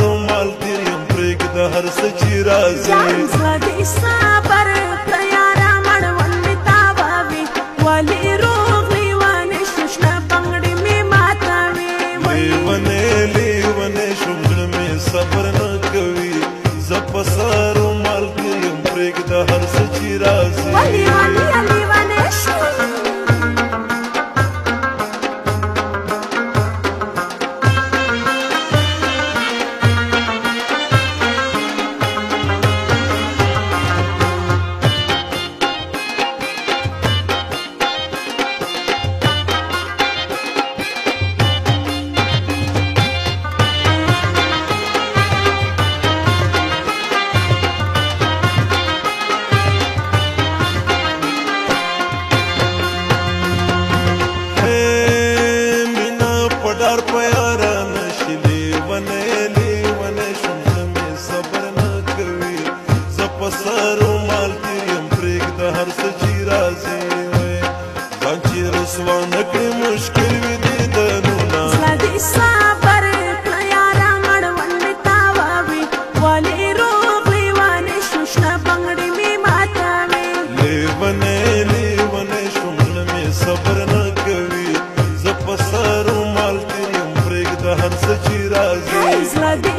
سارو مال تیر یم پریک د هر څه چې راځي جان زړه دې صبر کړه یاره مړوند مې تاووي ولې روغ لیونې شو شنه بنګړې مې ماتوي لیونې شوم زړه مې صبر نه کوي زه په سارو مال تیر یم پریک د هر څه چې راځي لیونې شو سارو مال تیر یم پریک د هر څه چې راځي ځان چې رسوا نه کړې مشکل وي دیدنونه زړه دې صبر کړه یاره مړوند مې تاووي ولې روغ لیونې شو شنه بنګړې مې ماتوي لیونې شوم زړه مې صبر نه کوي زه په سارو مال تیر یم پریک د هر څه چې راځي زړه دې